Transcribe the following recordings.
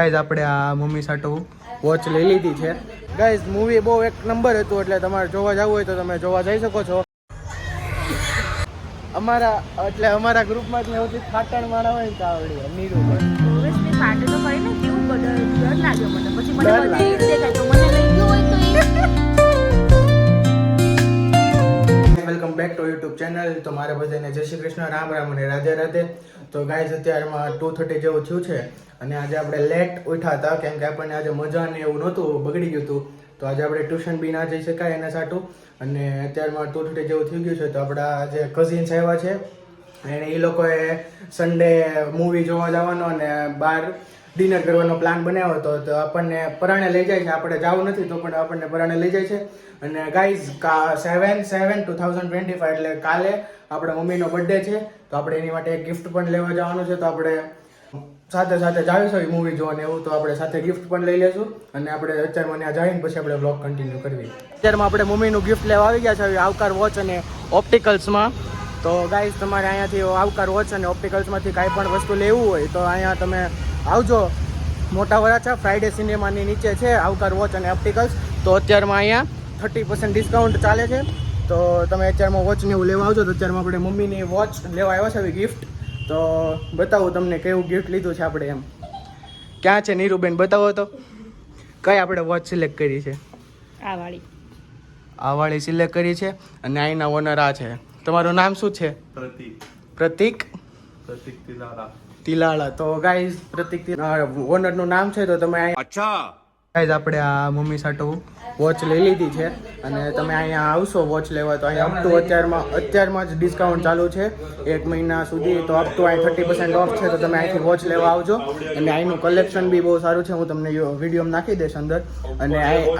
Guys આપણે આ mummy સાટુ watch લઈ લીધી છે. ગાઈઝ મૂવી બહુ એક નંબર હતું, એટલે તમારે જોવા જવું હોય તો તમે જોવા જઈ શકો છો. અમારા ગ્રુપમાંથી સૌથી ખાટણ માણા હોય તો આવડી નીરુબેન. ઓવેસલી ફાટે તો કઈ ને કેવું ડર લાગ્યો મને. પછી મને બધી દેખાય તો મને લઈ ગયો હોય તો welcome back to YouTube channel. તો મારા બધાને જય શ્રી કૃષ્ણ, રામ રામ અને રાધે રાધે. તો ગાઈઝ અત્યારમાં 2:30 જેવું થયું છે અને આજે આપણે લેટ ઉઠ્યા હતા કેમ કે આપણને આજે મજા ને એવું નહોતું, બગડી ગયું હતું. તો આજે આપણે ટ્યુશન બી ના જઈ શકાય એના સાટું, અને અત્યારમાં 2:30 જેવું થઈ ગયું છે. તો આપણા જે કઝિન્સ આવ્યા છે એને એ લોકોએ સન્ડે મૂવી જોવા જવાનો અને બહાર ડિનર કરવાનો પ્લાન બનાવ્યો હતો. તો આપણને પરાણે લઈ જાય છે. આપણે જવું નથી તો પણ આપણને પરાણે લઈ જાય છે. અને ગાઈઝ 7/7/2025 એટલે કાલે આપણા મમ્મીનો બર્થડે છે. તો આપણે એની માટે એક ગિફ્ટ પણ લેવા જવાનું છે. તો આપણે સાથે જાવીશું મૂવી જોવાને એવું. તો આપણે સાથે ગિફ્ટ પણ લઈ લેશું અને આપણે અત્યારમાં ત્યાં જઈને પછી આપણે બ્લોગ કન્ટિન્યુ કરવી. અત્યારમાં આપણે મમ્મીનું ગિફ્ટ લેવા આવી ગયા છે આવકાર વોચ અને ઓપ્ટિકલ્સમાં. તો ગાઈઝ તમારે અહીંયાથી આવકાર વોચ અને ઓપ્ટિકલ્સમાંથી કાંઈ પણ વસ્તુ લેવું હોય તો અહીંયા તમે આવજો. મોટા વરાછા ફ્રાઈડે સિનેમાની નીચે છે આવકાર વોચ અને ઓપ્ટિકલ્સ. તો અત્યારમાં અહીંયા 30% ડિસ્કાઉન્ટ ચાલે છે. તો તમે અત્યારમાં વોચ ને એવું લેવા આવજો. તો અત્યારમાં આપણે મમ્મીની વોચ લેવા આવ્યા છે ગિફ્ટ. તો બતાવું તમને કેવું ગિફ્ટ લીધું છે આપણે એમ. ક્યાં છે નીરુબેન, બતાવો તો કઈ આપણે વોચ સિલેક્ટ કરી છે? આ વાળી સિલેક્ટ કરી છે. અને અહીંના ઓનર આ છે. તમારું નામ શું છે? પ્રતિક તિલાળા. તો ગાઈઝ પ્રતિક ઓનરનું નામ છે. તો તમે અચ્છા ગાઈઝ આપણે આ મમ્મી સાટુ વોચ લઈ લીધી છે અને તમે અહીંયા આવશો વોચ લેવા તો અહીંયા અપ ટુ અત્યારમાં જ ડિસ્કાઉન્ટ ચાલુ છે 1 મહિના સુધી. તો અપ ટુ અહીં 30% ઓફ છે. તો તમે અહીંથી વોચ લેવા આવજો. અને અહીંનું કલેક્શન બી બહુ સારું છે. હું તમને વિડીયોમાં નાખી દઈશ અંદર. અને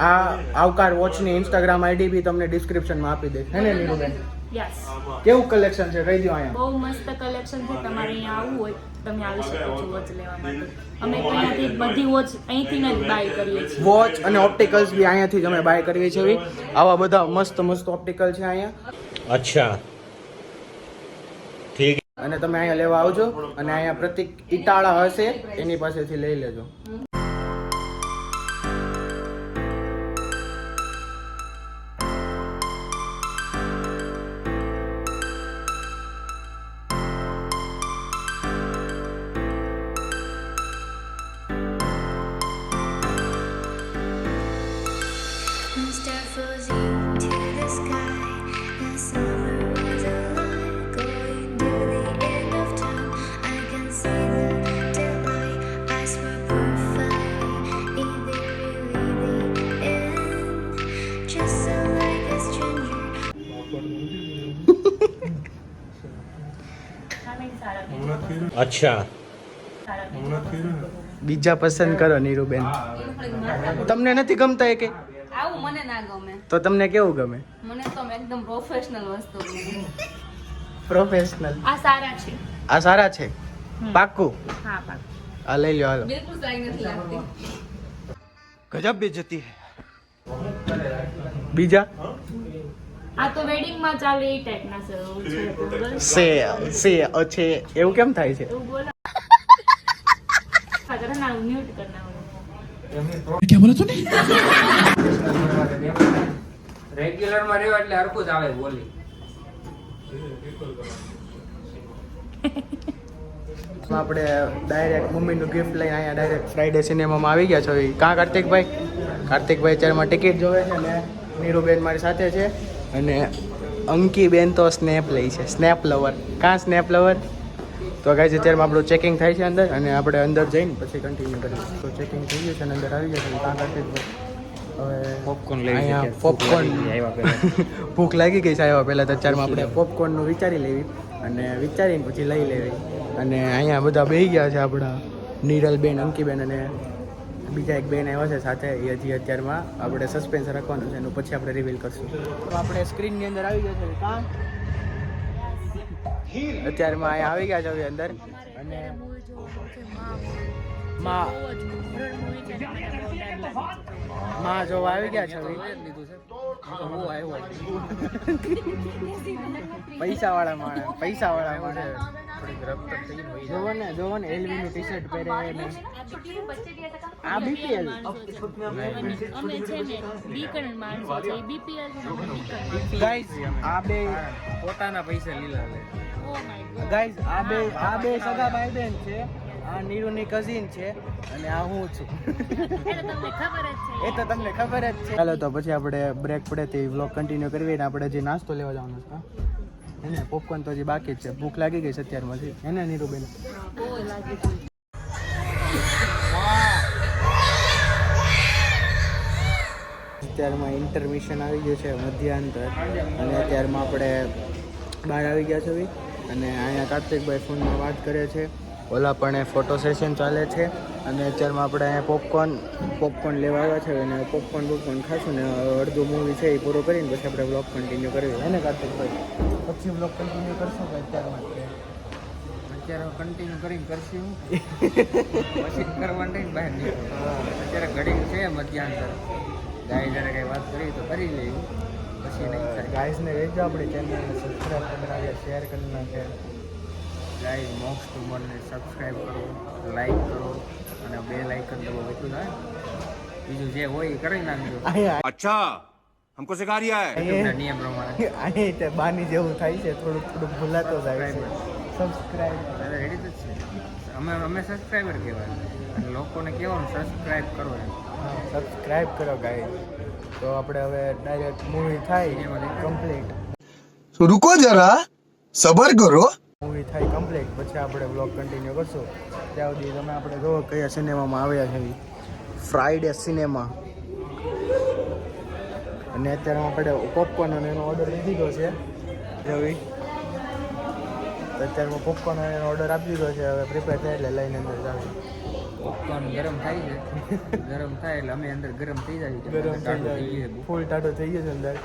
આ આવકાર વોચની ઇન્સ્ટાગ્રામ આઈડી બી તમને ડિસ્ક્રિપ્શનમાં આપી દઈશ. હે ને નીરુબેન? યસ. કેવું કલેક્શન છે કહી દો અહીંયા. બહુ મસ્ત કલેક્શન છે. તમારે અહીંયા આવવું હોય તમે આવી શકો છો વોચ લેવા માટે. અમે અહીંયાથી બધી વોચ અહીંથી જ બાય કરીએ છીએ. વોચ અને ઓપ્ટિકલ્સ બી અહીંયાથી જ અમે બાય કરીએ છીએ. આવા બધા મસ્ત ઓપ્ટિકલ છે અહીંયા. અચ્છા ઠીક. અને તમે અહીંયા લેવા આવજો. અને અહીંયા પ્રતિક ઇટાળા હશે એની પાસેથી લઈ લેજો. અચ્છા બીજા પસંદ કરો નીરુબેન. તમને નથી ગમતા એ કે? આવું મને ના ગમે. તો તમને કેવું ગમે? મને તો એકદમ પ્રોફેશનલ વસ્તુ ગમે. પ્રોફેશનલ. આ સારા છે. આ સારા છે પાક્કું? હા પાક્કું. આ લઈ લો હાલો. બિલકુલ સારી નથી લાગતી. ગજબ બેજતી હે. બીજા આ તો વેડિંગ માં ચાલે એ ટાઈપના છે છે એવું કેમ થાય છે? એવું બોલો. ખબર ના મ્યુટ કરના. क्या बोला तूने? રેગ્યુલર માં રહેવા એટલે હરખું જ આવે બોલી. આપણે ડાયરેક્ટ મમ્મીનું ગિફ્ટ લઈને અહીંયા ડાયરેક્ટ ફ્રાઈડે સિનેમામાં આવી ગયા છો. કાં કાર્તિકભાઈ અત્યારમાં ટિકિટ જોવે છે ને નીરુબેન મારી સાથે છે. અને અંકીબેન તો સ્નેપ લે છે. Snap lover. કાં સ્નેપ લવર? તો ગાઈઝ અત્યારમાં આપણું ચેકિંગ થાય છે અંદર અને આપણે અંદર જઈને પછી કન્ટિન્યુ કરીએ. તો ચેકિંગ થઈ ગયું છે અને અંદર આવી ગયા છે. કાં કાર્તિકભાઈ હવે પોપકોર્ન લઈ અહીંયા પોપકોર્ન ભૂખ લાગી ગઈ છે આવ્યા પહેલાં. તો અત્યારમાં આપણે પોપકોર્નનું વિચારી લેવી અને વિચારીને પછી લઈ લેવી. અને અહીંયા બધા બેસી ગયા છે આપણા નીરલબેન, અંકીબેન અને બીજા એક બેન આવ્યા છે સાથે. એ હજી અત્યારમાં આપણે સસ્પેન્સ રાખવાનું છે એનું પછી આપણે રિવીલ કરશું. તો આપણે સ્ક્રીનની અંદર આવી ગયા છે. કાં અત્યારમાં અહીંયા આવી ગયા છે હવે અંદર. અને માં જોવા આવી ગયા છે હવે. પૈસા વાળા માણસ છે. થોડીક રક્ત થઈ ગઈ હોય જોવો ને એલવી નું ટી શર્ટ પહેરે ને આ BPL અમે છે ને બીકણ માણસો છે BPL ગાઈસ આ બે પોતાના પૈસા લીલા લે ઓ માય ગોડ ગાઈસ આ બે સગા ભાઈ બેન છે. આ નીરુની કઝિન છે અને આ હું છું. એટલે તમને ખબર જ છે એ તો તમને ખબર જ છે. ચાલો તો પછી આપણે બ્રેક પડે તે વ્લોગ કન્ટિન્યુ કરવી ને આપણે જે નાસ્તો લેવા જવાનો છે એને પોપકોર્ન તો હજી બાકી જ છે. ભૂખ લાગી ગઈ છે અત્યારમાં છે એને નીરુબેન. બહુ લાગે છે અત્યારમાં ઇન્ટરમિશન આવી ગયું છે મધ્યાંતર અને અત્યારમાં આપણે બહાર આવી ગયા છે અને અહીંયા કાર્તિકભાઈ ફોનમાં વાત કરે છે. ઓલા પણ ફોટો સેશન ચાલે છે અને અત્યારમાં આપણે અહીંયા પોપકોર્ન લેવા આવ્યા છે અને પોપકોર્ન ખાશું ને અડધું મૂવી છે એ પૂરું કરીને પછી આપણે બ્લોગ કન્ટિન્યુ કરવી હે ને કાર્તિકભાઈ? પછી બ્લોગ કન્ટિન્યુ કરશું કે અત્યારમાં અત્યારે કન્ટિન્યુ કરીને કરશું પછી કરવાનું નહીં બહાર નીકળો. અત્યારે ઘડી છે મધ્યાંતર ગાય જરા કઈ વાત કરી તો કરી લેવું પછી નહીં થાય. ગાઈઝને કહેજો આપણે ચેનલને સબસ્ક્રાઈબ કરી નાખે, શેર કરી નાખે. ગાઈઝ મોક્સ ટુમરને સબસ્ક્રાઈબ કરો, લાઈક કરો અને બેલ આઇકન દબાવો એટલું થાય. બીજું જે હોય એ કરી નાખજો अच्छा हमको सिखा रिया है યુટ્યુબના નિયમ પ્રમાણે. અહીં તે બાની જેવું થાય છે, થોડુંક ભૂલાતો જાય છે. સબસ્ક્રાઈબ રેડી જ છે. અમે સબસ્ક્રાઈબર કહેવાય અને લોકોને કહેવાનું સબસ્ક્રાઈબ કરો એમ. સબસ્ક્રાઈબ કરો ગાઈઝ. તો આપણે હવે ડાયરેક્ટ મૂવી થાય કમ્પ્લીટ. रुको जरा सबर करो મૂવી થાય કમ્પ્લીટ પછી આપણે બ્લોગ કન્ટિન્યુ કરશું. ત્યાં સુધી તમે આપણે જો કયા સિનેમામાં આવ્યા છે. ફ્રાઈડે સિનેમા અને અત્યારે આપણે પોપકોર્ન અને એનો ઓર્ડર દીધો છે રવિ. તો અત્યારમાં પોપકોર્ન અને એનો ઓર્ડર આપી દીધો છે. હવે પ્રિપેર થાય એટલે લઈને અંદર જાવ. પોપકોર્ન ગરમ થાય છે, ગરમ થાય એટલે અમે અંદર ગરમ થઈ જાય છે. ગરમ ટાઢું થઈ થઈ જાય, જાય. ફૂલ ટાટો થઈ ગયો છે અંદર.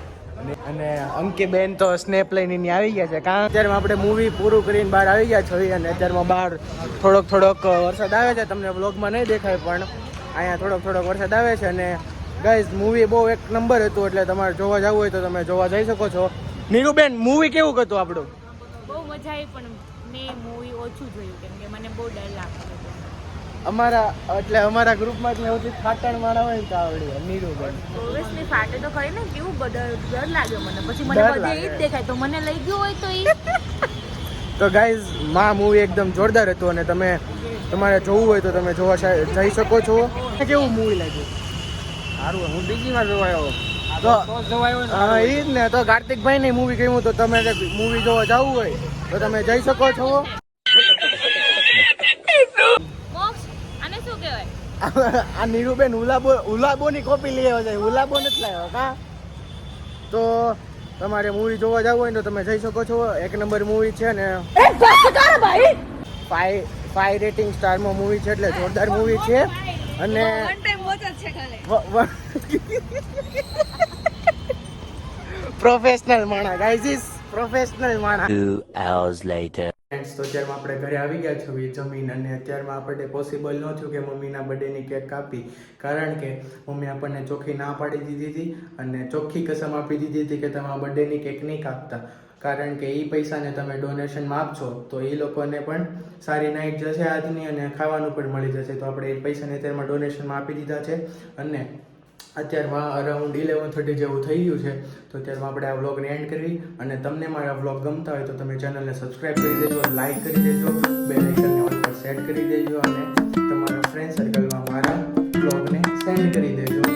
અને અંકીબેન તો સ્નેપ લઈને અહીં આવી ગયા છે. કારણ અત્યારમાં આપણે મૂવી પૂરું કરીને બહાર આવી ગયા છીએ અને અત્યારમાં બહાર થોડોક વરસાદ આવે છે. તમને બ્લોગમાં નહીં દેખાય પણ અહીંયા થોડોક વરસાદ આવે છે. અને ગાઈઝ મૂવી બહુ એક નંબર હતું એટલે તમારે જોવા જવું હોય તો તમે જોવા જઈ શકો છો. નીરુબેન મૂવી કેવું હતું આપણું? બહુ મજા આવી પણ મેં મૂવી ઓછું જોયું કેમ કે મને બહુ ડર લાગતો હતો. અમારા ગ્રુપમાંથી સૌથી ખાટણ માણા હોય ને તો આવડી નીરુબેન. ઓબ્વિયસલી ફાટે તો ખરી ને કેવું ડર લાગ્યો મને. પછી મને ડર બધે લાગે. ઈ જ દેખાય તો મને લઈ ગયો હોય તો ઈ તો ગાઈઝ મૂવી એકદમ જોરદાર હતું અને તમારે જોવું હોય તો તમે જોવા જઈ શકો છો. કેવું મૂવી લાગ્યું? સારું હું બીજીમાં જોવાયો તો જોવાયો હા એ જ ને. તો કાર્તિકભાઈ ની મૂવી કહ્યું તો તમે મૂવી જોવા જવું હોય તો તમે જઈ શકો છો. મોક્ષ આને શું કહેવાય? આ નીરુબેન ઉલાબોની કોપી લઈ આવ્યા છે. ઉલાબો નથી લાવ્યો કા? તો તમારે મૂવી જોવા જવું હોય ને તો તમે જઈ શકો છો. એક નંબર મૂવી છે ને 5 રેટિંગ સ્ટારમાં મૂવી છે એટલે જોરદાર મૂવી છે. અને professional Mana guys is professional Mana. 2 hours later. Friends તો અત્યારમાં આપણે ઘરે આવી ગયા છીએ જમીન અને અત્યારમાં આપણને પોસિબલ ન થયું કે મમ્મીના બર્થડેની કેક કાપી. કારણ કે મમ્મી આપણને ચોખ્ખી ના પાડી દીધી હતી અને ચોખ્ખી કસમ આપી દીધી હતી કે તમે બર્થડેની કેક નહીં કાપતા. કારણ કે એ પૈસાને તમે ડોનેશનમાં આપશો તો એ લોકોને પણ સારી નાઇટ જશે આજની અને ખાવાનું પણ મળી જશે. તો આપણે એ પૈસાને અત્યારમાં ડોનેશનમાં આપી દીધા છે અને અત્યારમાં અરાઉન્ડ 11:30 જેવું થઈ ગયું છે. તો અત્યારમાં આપણે આ વ્લોગને એન્ડ કરવી અને તમને મારા વ્લોગ ગમતા હોય તો તમે ચેનલને સબસ્ક્રાઈબ કરી દેજો, લાઈક કરી દેજો, બેલ આઇકનને ઓલ પર સેટ કરી દેજો અને તમારા ફ્રેન્ડ સર્કલમાં મારા વ્લોગને સેન્ડ કરી દેજો.